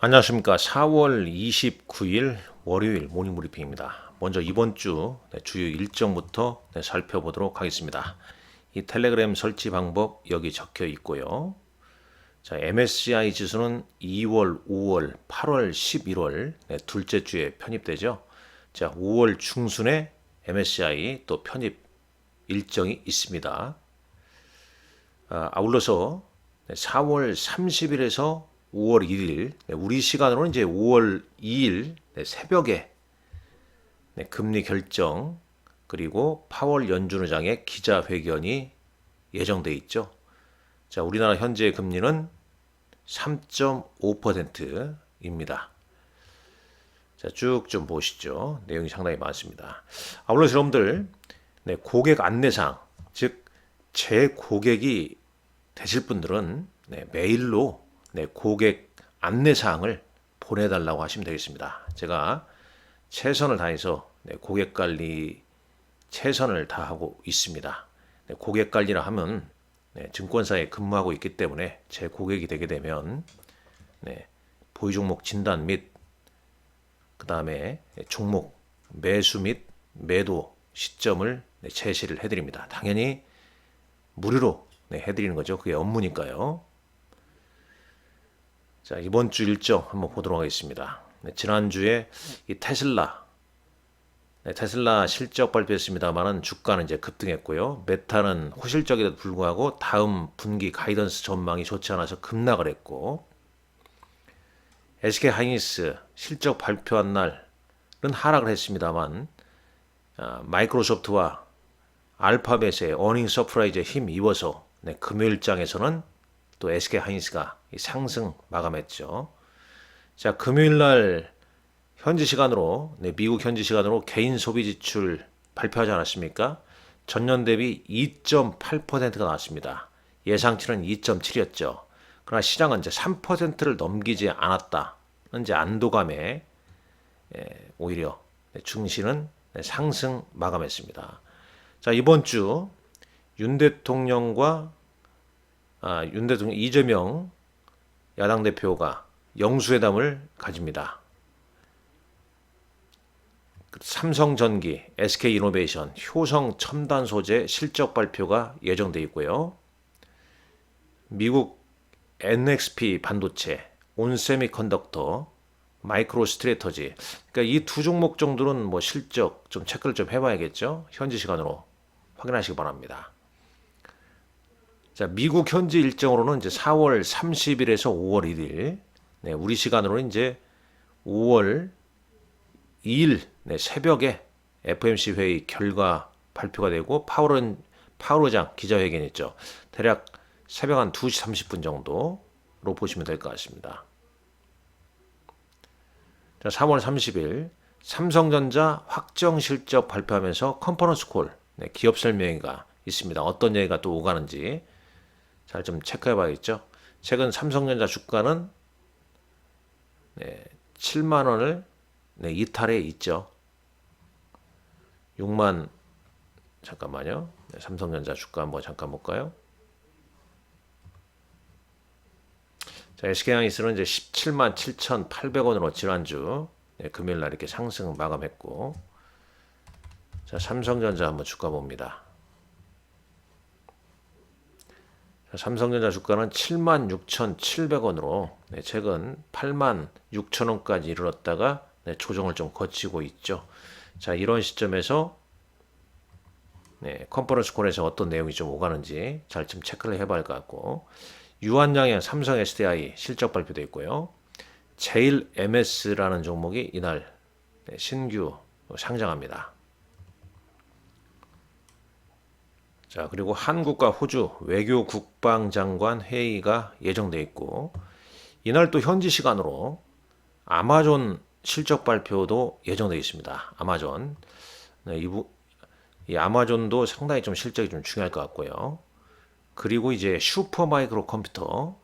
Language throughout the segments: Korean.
안녕하십니까. 4월 29일 월요일 모닝 브리핑입니다. 먼저 이번 주 주요 일정부터 살펴보도록 하겠습니다. 이 텔레그램 설치 방법 여기 적혀 있고요. 자, MSCI 지수는 2월, 5월, 8월, 11월 둘째 주에 편입되죠. 자, 5월 중순에 MSCI 또 편입 일정이 있습니다. 아울러서 4월 30일에서 5월 1일, 우리 시간으로는 이제 5월 2일 새벽에 금리 결정 그리고 파월 연준 의장의 기자회견이 예정돼 있죠. 자, 우리나라 현재 금리는 3.5%입니다. 자, 쭉 좀 보시죠. 내용이 상당히 많습니다. 아울러서 여러분들 고객 안내사항, 즉 제 고객이 되실 분들은 메일로 고객 안내사항을 보내달라고 하시면 되겠습니다. 제가 최선을 다해서 고객 관리 최선을 다하고 있습니다. 고객 관리라 하면 증권사에 근무하고 있기 때문에 제 고객이 되게 되면 보유 종목 진단 및 그 다음에 종목 매수 및 매도 시점을 제시를 해드립니다. 당연히 무료로 해드리는 거죠. 그게 업무니까요. 자, 이번 주 일정 한번 보도록 하겠습니다. 지난주에 이 테슬라 실적 발표했습니다만은 주가는 이제 급등했고요. 메타는 호실적에도 불구하고 다음 분기 가이던스 전망이 좋지 않아서 급락을 했고, SK 하이닉스 실적 발표한 날은 하락을 했습니다만, 마이크로소프트와 알파벳의 어닝 서프라이즈에 힘입어서 금요일장에서는 또 SK 하이닉스가 상승 마감했죠. 자, 금요일 날 현지 시간으로 미국 현지 시간으로 개인 소비 지출 발표하지 않았습니까? 전년 대비 2.8%가 나왔습니다. 예상치는 2.7이었죠. 그러나 시장은 이제 3%를 넘기지 않았다. 이제 안도감에 오히려 증시는 상승 마감했습니다. 자, 이번 주 윤 대통령과 이재명 야당 대표가 영수회담을 가집니다. 삼성전기, SK이노베이션, 효성 첨단 소재 실적 발표가 예정돼 있고요. 미국 NXP 반도체, 온세미컨덕터, 마이크로 스트레터지. 그러니까 이 두 종목 정도는 뭐 실적 좀 체크를 좀 해봐야겠죠. 현지 시간으로 확인하시기 바랍니다. 자, 미국 현지 일정으로는 이제 4월 30일에서 5월 1일, 우리 시간으로는 이제 5월 2일 새벽에 FOMC 회의 결과 발표가 되고 파월 의장 기자회견 있죠. 대략 새벽 한 2시 30분 정도로 보시면 될 것 같습니다. 자, 3월 30일 삼성전자 확정 실적 발표하면서 컨퍼런스 콜 기업 설명회가 있습니다. 어떤 얘기가 또 오가는지 잘 좀 체크해 봐야겠죠. 최근 삼성전자 주가는 7만 원을 이탈해 있죠. 6만 잠깐만요. 삼성전자 주가 한번 잠깐 볼까요? 자, SK하이닉스는 이제 17만 7,800원으로 지난주 금요일 날 이렇게 상승 마감했고, 자, 삼성전자 한번 주가 봅니다. 삼성전자 주가는 76,700원으로 최근 86,000원까지 이르렀다가 조정을 좀 거치고 있죠. 자, 이런 시점에서 컨퍼런스 콜에서 어떤 내용이 좀 오가는지 잘 좀 체크를 해봐야 할 것 같고, 유한양행 삼성 SDI 실적 발표도 있고요. 제일 MS라는 종목이 이날 신규 상장합니다. 자, 그리고 한국과 호주 외교 국방장관 회의가 예정돼 있고, 이날 또 현지 시간으로 아마존 실적 발표도 예정돼 있습니다. 아마존. 이 아마존도 상당히 좀 실적이 좀 중요할 것 같고요. 그리고 이제 슈퍼마이크로 컴퓨터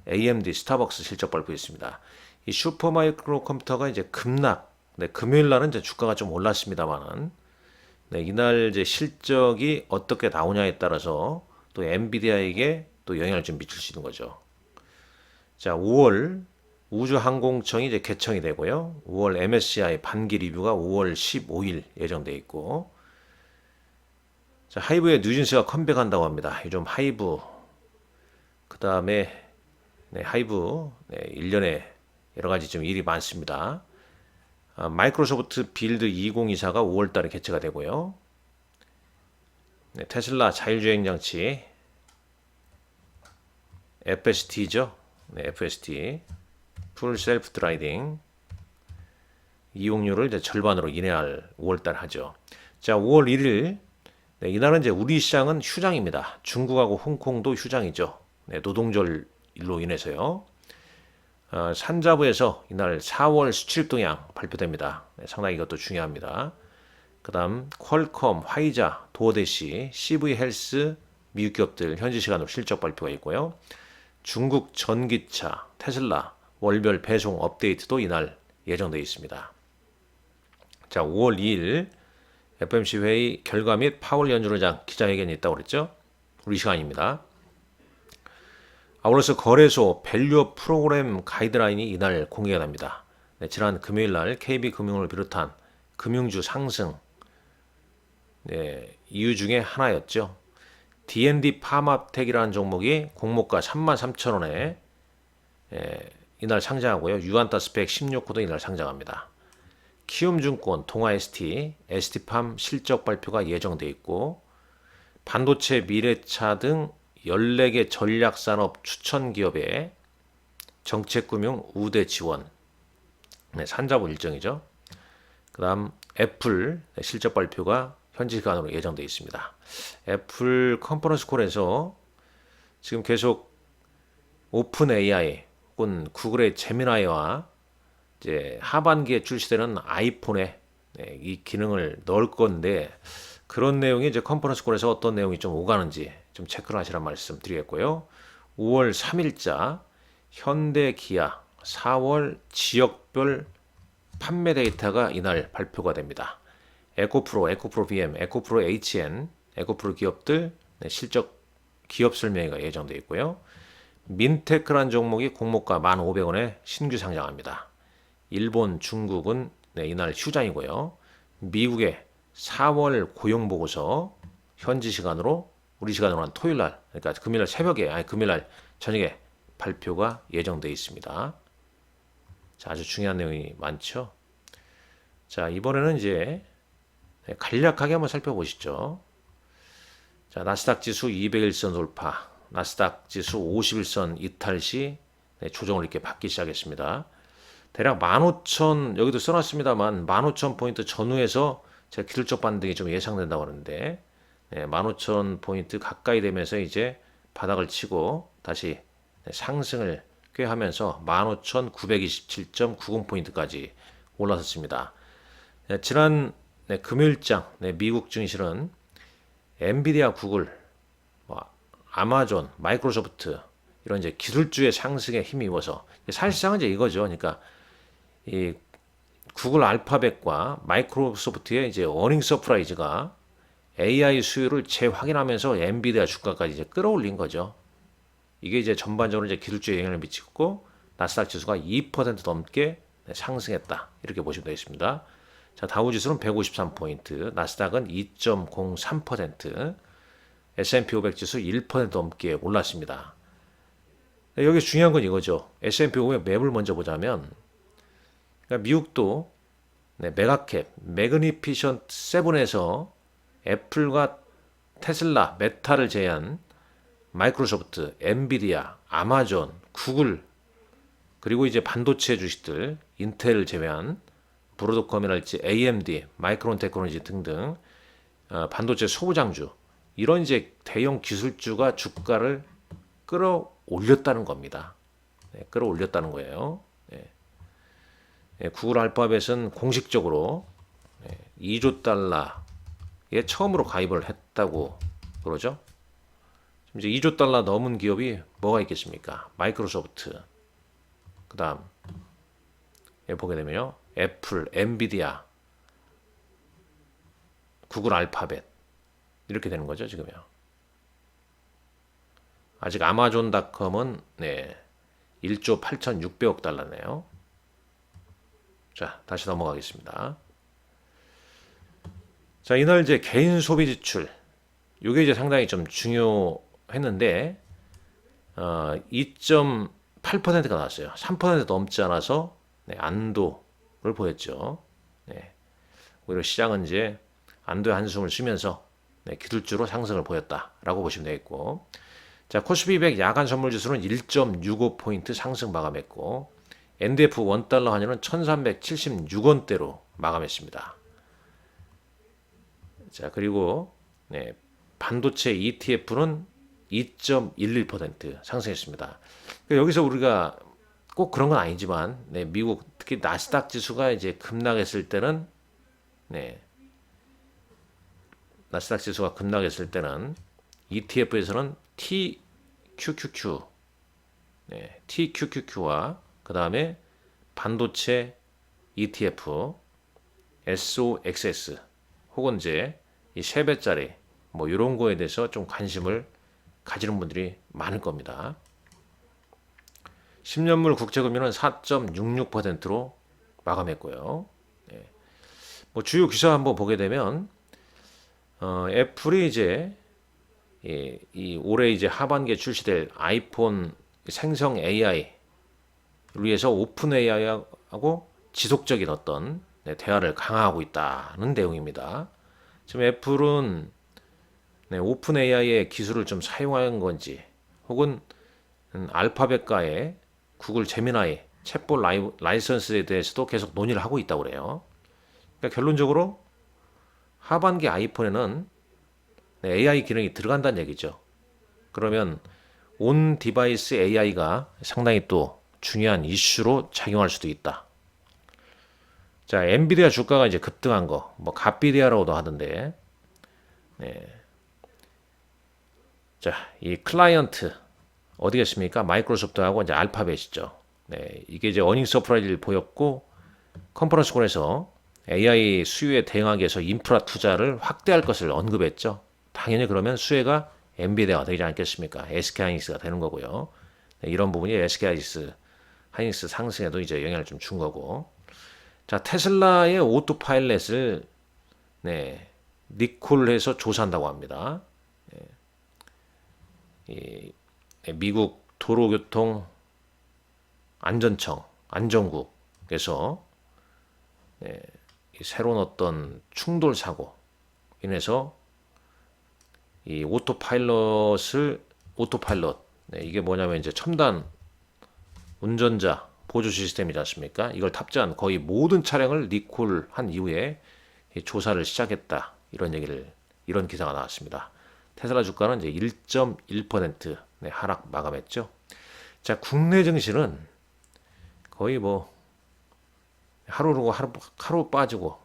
AMD 스타벅스 실적 발표했습니다. 이 슈퍼마이크로 컴퓨터가 이제 급락. 금요일 날은 이제 주가가 좀 올랐습니다만은 이날 이제 실적이 어떻게 나오냐에 따라서 또 엔비디아에게 또 영향을 좀 미칠 수 있는 거죠. 자, 5월 우주항공청이 이제 개청이 되고요. 5월 MSCI 반기 리뷰가 5월 15일 예정돼 있고, 자, 하이브의 뉴진스가 컴백한다고 합니다. 요즘 하이브, 그 다음에 하이브 1년에 여러 가지 좀 일이 많습니다. 마이크로소프트 빌드 2024가 5월 달에 개최가 되고요. 테슬라 자율주행 장치 FST죠. FST 풀 셀프 드라이빙 이용료를 이제 절반으로 인하할 5월달 하죠. 자, 5월 1일 이날은 이제 우리 시장은 휴장입니다. 중국하고 홍콩도 휴장이죠. 노동절로 인해서요. 산자부에서 이날 4월 수출 동향 발표됩니다. 상당히 이것도 중요합니다. 그 다음 퀄컴, 화이자, 도어대시, CV 헬스 미국 기업들 현지 시간으로 실적 발표가 있고요. 중국 전기차, 테슬라 월별 배송 업데이트도 이날 예정되어 있습니다. 자, 5월 2일 FOMC 회의 결과 및 파월 연준의장 기자회견이 있다고 그랬죠. 우리 시간입니다. 아울러서 거래소 밸류업 프로그램 가이드라인이 이날 공개가 됩니다. 지난 금요일 날 KB금융을 비롯한 금융주 상승 이유 중에 하나였죠. D&D 파마텍이라는 종목이 공모가 33,000원에 이날 상장하고요. 유안타 스펙 16호도 이날 상장합니다. 키움증권, 동아ST, ST팜 실적 발표가 예정돼 있고, 반도체, 미래차 등 14개 전략산업 추천기업의 정책금융 우대 지원, 산자부 일정이죠. 그 다음 애플 실적 발표가 현지 시간으로 예정되어 있습니다. 애플 컨퍼런스 콜에서 지금 계속 오픈 AI 혹은 구글의 제미나이와 이제 하반기에 출시되는 아이폰에 이 기능을 넣을 건데, 그런 내용이 이제 컨퍼런스 콜에서 어떤 내용이 좀 오가는지 좀 체크를 하시란 말씀 드리겠고요. 5월 3일자 현대 기아 4월 지역별 판매 데이터가 이날 발표가 됩니다. 에코프로, 에코프로 BM, 에코프로 HN, 에코프로 기업들 실적 기업 설명회가 예정되어 있고요. 민테크란 종목이 공모가 1,500원에 신규 상장합니다. 일본, 중국은 이날 휴장이고요. 미국의 4월 고용보고서 현지 시간으로 우리 시간으로 한 토요일 날, 그러니까 금요일 날 새벽에, 금요일 날 저녁에 발표가 예정되어 있습니다. 자, 아주 중요한 내용이 많죠. 자, 이번에는 이제 간략하게 한번 살펴보시죠. 자, 나스닥 지수 200일선 돌파, 나스닥 지수 50일선 이탈 시 조정을 이렇게 받기 시작했습니다. 대략 15,000, 여기도 써놨습니다만 15,000포인트 전후에서 제가 기술적 반등이 좀 예상된다고 하는데, 15,000포인트 가까이 되면서 이제 바닥을 치고 다시 상승을 꽤 하면서 15,927.90포인트까지 올라섰습니다. 지난 금요일장 미국 증시는 엔비디아, 구글, 아마존, 마이크로소프트 이런 이제 기술주의 상승에 힘입어서, 사실상은 이제 이거죠. 그러니까 이 구글 알파벳과 마이크로소프트의 이제 어닝 서프라이즈가 AI 수요를 재확인하면서 엔비디아 주가까지 이제 끌어올린 거죠. 이게 이제 전반적으로 이제 기술주에 영향을 미치고 나스닥 지수가 2% 넘게 상승했다. 이렇게 보시면 되겠습니다. 자, 다우 지수는 153포인트, 나스닥은 2.03%, S&P 500 지수 1% 넘게 올랐습니다. 여기 중요한 건 이거죠. S&P 500 맵을 먼저 보자면, 그러니까 미국도 메가캡, 매그니피션트 7에서 애플과 테슬라, 메타를 제외한 마이크로소프트, 엔비디아, 아마존, 구글, 그리고 이제 반도체 주식들, 인텔을 제외한 브로드컴이랄지 AMD, 마이크론 테크놀로지 등등 반도체 소부장주, 이런 이제 대형 기술주가 주가를 끌어올렸다는 겁니다. 끌어올렸다는 거예요. 구글 알파벳은 공식적으로 2조 달러에 처음으로 가입을 했다고 그러죠. 이제 2조 달러 넘은 기업이 뭐가 있겠습니까? 마이크로소프트, 그 다음 보게 되면요, 애플, 엔비디아, 구글 알파벳, 이렇게 되는 거죠, 지금요. 아직 아마존닷컴은 1조 8,600억 달러네요. 자, 다시 넘어가겠습니다. 자, 이날 이제 개인 소비 지출, 이게 이제 상당히 좀 중요했는데 2.8%가 나왔어요. 3% 넘지 않아서 안도를 보였죠. 네, 오히려 시장은 이제 안도의 한숨을 쉬면서 기술주로 상승을 보였다라고 보시면 되겠고, 자, 코스피 200 야간 선물 지수는 1.65포인트 상승 마감했고, NDF 1달러 환율은 1376원대로 마감했습니다. 자, 그리고 반도체 ETF는 2.11% 상승했습니다. 그러니까 여기서 우리가 꼭 그런 건 아니지만, 미국 특히 나스닥 지수가 이제 급락했을 때는, 나스닥 지수가 급락했을 때는 ETF에서는 TQQQ와 그 다음에 반도체 ETF, SOXS 혹은 이제 이 3배짜리 뭐 이런 거에 대해서 좀 관심을 가지는 분들이 많을 겁니다. 10년물 국채금리는 4.66%로 마감했고요. 뭐 주요 기사 한번 보게 되면 애플이 이제 이 올해 이제 하반기에 출시될 아이폰 생성 AI를 위해서 오픈 AI하고 지속적인 어떤 대화를 강화하고 있다는 내용입니다. 지금 애플은 오픈 AI의 기술을 좀 사용한 건지 혹은 알파벳과의 구글 제미나이 챗봇 라이선스에 대해서도 계속 논의를 하고 있다고 그래요. 그러니까 결론적으로 하반기 아이폰에는 AI 기능이 들어간다는 얘기죠. 그러면 온 디바이스 AI가 상당히 또 중요한 이슈로 작용할 수도 있다. 자, 엔비디아 주가가 이제 급등한 거, 뭐 갓비디아라고도 하던데, 자, 이 클라이언트 어디겠습니까? 마이크로소프트하고 이제 알파벳이죠. 이게 이제 어닝 서프라이즈를 보였고 컨퍼런스콜에서 AI 수요에 대응하기 위해서 인프라 투자를 확대할 것을 언급했죠. 당연히 그러면 수혜가 엔비디아가 되지 않겠습니까? SK하이닉스가 되는 거고요. 이런 부분이 SK하이닉스 상승에도 이제 영향을 좀 준 거고. 자, 테슬라의 오토파일럿을 리콜해서 조사한다고 합니다. 이 미국 도로교통 안전청 안전국에서 새로운 어떤 충돌 사고 인해서 이 오토파일럿 이게 뭐냐면 이제 첨단 운전자 보조 시스템이지 않습니까? 이걸 탑재한 거의 모든 차량을 리콜한 이후에 조사를 시작했다. 이런 기사가 나왔습니다. 테슬라 주가는 이제 1.1% 하락 마감했죠. 자, 국내 증시는 거의 뭐 하루 오르고 하루 빠지고,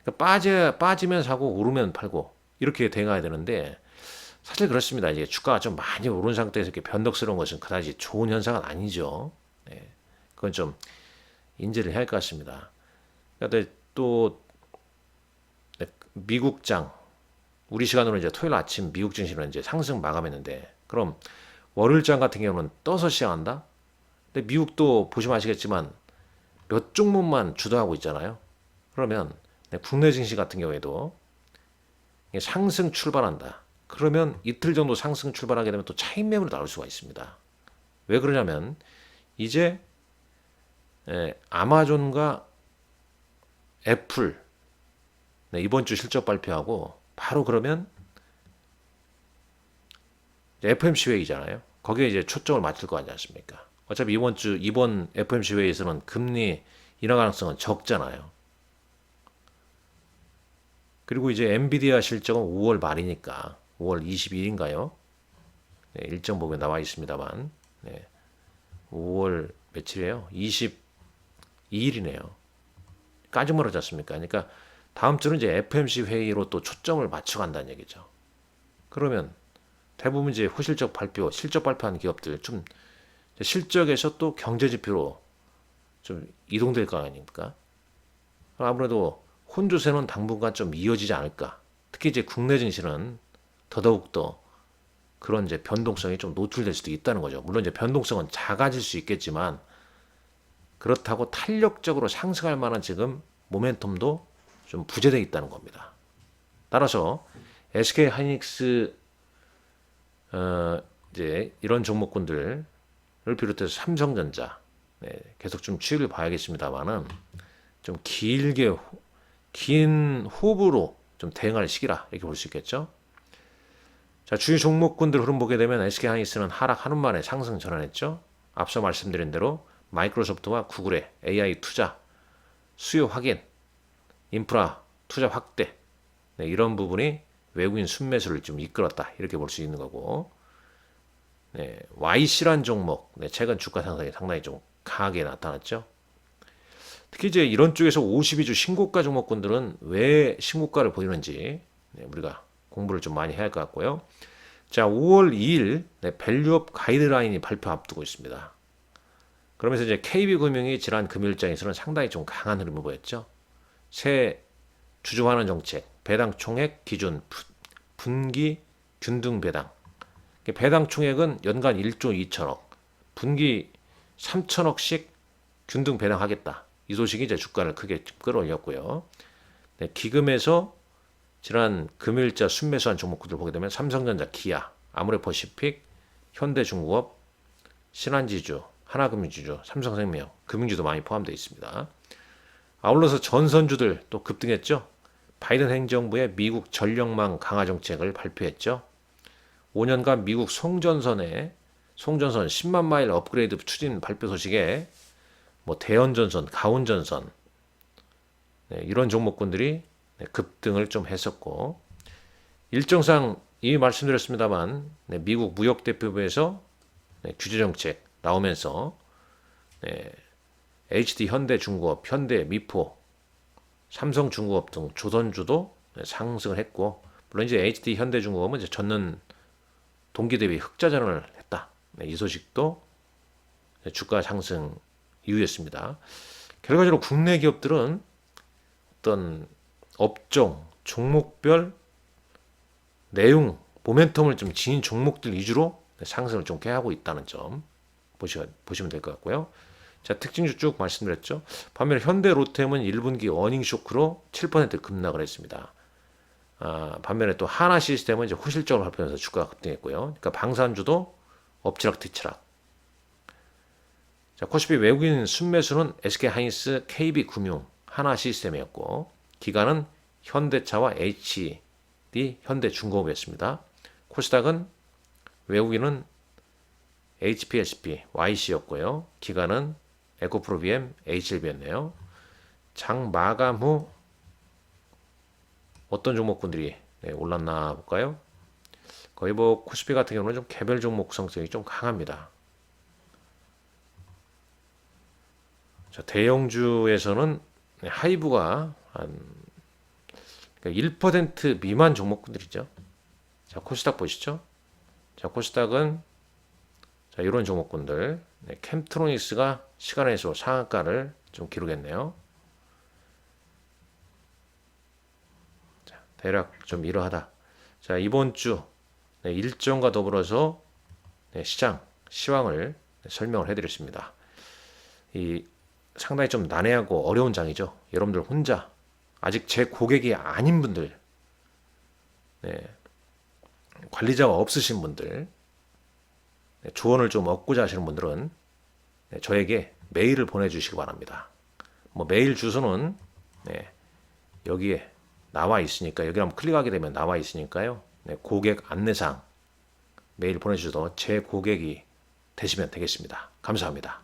그러니까 빠지면 사고 오르면 팔고 이렇게 돼가야 되는데, 사실 그렇습니다. 이제 주가가 좀 많이 오른 상태에서 이렇게 변덕스러운 것은 그다지 좋은 현상은 아니죠. 그건 좀 인지를 해야 할 것 같습니다. 근데 또 미국장 우리 시간으로 이제 토요일 아침 미국 증시는 이제 상승 마감했는데, 그럼 월요일장 같은 경우는 떠서 시작한다. 근데 미국도 보시면 아시겠지만 몇 종목만 주도하고 있잖아요. 그러면 국내 증시 같은 경우에도 상승 출발한다. 그러면 이틀 정도 상승 출발하게 되면 또 차익 매물이 나올 수가 있습니다. 왜 그러냐면 이제 아마존과 애플 이번 주 실적 발표하고 바로 그러면 FOMC 회의잖아요. 거기에 이제 초점을 맞출 거 아니지 않습니까? 어차피 이번 FOMC 회의에서는 금리 인하 가능성은 적잖아요. 그리고 이제 엔비디아 실적은 5월 말이니까 5월 22일인가요? 일정 보면 나와 있습니다만 5월 며칠이에요? 22일이네요. 까지 멀어지 않습니까? 그러니까 다음 주는 이제 FOMC 회의로 또 초점을 맞춰간다는 얘기죠. 그러면 대부분 이제 실적 발표한 기업들 좀 실적에서 또 경제 지표로 좀 이동될 거 아닙니까? 아무래도 혼조세는 당분간 좀 이어지지 않을까. 특히 이제 국내 증시는 더더욱더 그런 이제 변동성이 좀 노출될 수도 있다는 거죠. 물론 이제 변동성은 작아질 수 있겠지만 그렇다고 탄력적으로 상승할 만한 지금 모멘텀도 좀 부재되어 있다는 겁니다. 따라서 SK 하이닉스 이제 이런 종목군들을 비롯해서 삼성전자 계속 좀 추이를 봐야겠습니다만은 좀 길게 긴 호흡으로 좀 대응할 시기라 이렇게 볼 수 있겠죠. 자, 주요 종목군들 흐름 보게 되면 SK 하이닉스는 하락하는 만에 상승 전환했죠. 앞서 말씀드린 대로 마이크로소프트와 구글의 AI 투자, 수요 확인, 인프라 투자 확대 이런 부분이 외국인 순매수를 좀 이끌었다 이렇게 볼 수 있는 거고, YC란 종목 최근 주가 상승이 상당히 좀 강하게 나타났죠. 특히 이제 이런 쪽에서 52주 신고가 종목군들은 왜 신고가를 보이는지 우리가 공부를 좀 많이 해야 할 것 같고요. 자, 5월 2일 밸류업 가이드라인이 발표 앞두고 있습니다. 그러면서 이제 KB금융이 지난 금요일장에서는 상당히 좀 강한 흐름을 보였죠. 새 주주환원 정책, 배당 총액 기준, 분기 균등 배당. 배당 총액은 연간 1조 2천억, 분기 3천억씩 균등 배당하겠다. 이 소식이 이제 주가를 크게 끌어올렸고요. 기금에서 지난 금요일자 순매수한 종목들을 보게 되면 삼성전자, 기아, 아모레퍼시픽, 현대중공업, 신한지주, 하나금융지주, 삼성생명, 금융주도 많이 포함되어 있습니다. 아울러서 전선주들 또 급등했죠. 바이든 행정부의 미국 전력망 강화 정책을 발표했죠. 5년간 미국 송전선 10만 마일 업그레이드 추진 발표 소식에 뭐 대연전선, 가온전선 이런 종목군들이 급등을 좀 했었고, 일정상 이미 말씀드렸습니다만 미국 무역대표부에서 규제 정책 나오면서 HD 현대중공업, 현대 미포, 삼성중공업 등 조선주도 상승을 했고, 물론 이제 HD 현대중공업은 이제 전년 동기 대비 흑자 전환을 했다. 이 소식도 주가 상승 이유였습니다. 결과적으로 국내 기업들은 어떤 업종, 종목별 내용, 모멘텀을 좀 지닌 종목들 위주로 상승을 좀 꾀하고 있다는 점 보시면 될 것 같고요. 자, 특징주 쭉 말씀드렸죠. 반면에 현대 로템은 1분기 어닝 쇼크로 7% 급락을 했습니다. 반면에 또 하나 시스템은 이제 호실적으로 발표해서 주가가 급등했고요. 그러니까 방산주도 엎치락뒤치락. 자, 코스피 외국인 순매수는 SK 하이닉스, KB금융, 하나 시스템이었고, 기관은 현대차와 HD, 현대중공업이었습니다. 코스닥은 외국인은 HPSP, YC였고요. 기관은 에코프로비엠, HLB였네요. 장 마감 후 어떤 종목군들이 올랐나 볼까요? 거의 뭐 코스피 같은 경우는 좀 개별 종목 성성이 좀 강합니다. 자, 대형주에서는 하이브가 한 1% 미만 종목군들이죠. 자, 코스닥 보시죠. 자, 코스닥은 자, 이런 종목군들, 캠트로닉스가 시간에서 상한가를 좀 기록했네요. 자, 대략 좀 이러하다. 자, 이번 주 일정과 더불어서 시장 시황을 설명을 해드렸습니다. 이 상당히 좀 난해하고 어려운 장이죠. 여러분들 혼자 아직 제 고객이 아닌 분들, 관리자가 없으신 분들, 조언을 좀 얻고자 하시는 분들은 저에게 메일을 보내주시기 바랍니다. 뭐 메일 주소는 여기에 나와 있으니까, 여기 한번 클릭하게 되면 나와 있으니까요. 고객 안내사항 메일 보내주셔도 제 고객이 되시면 되겠습니다. 감사합니다.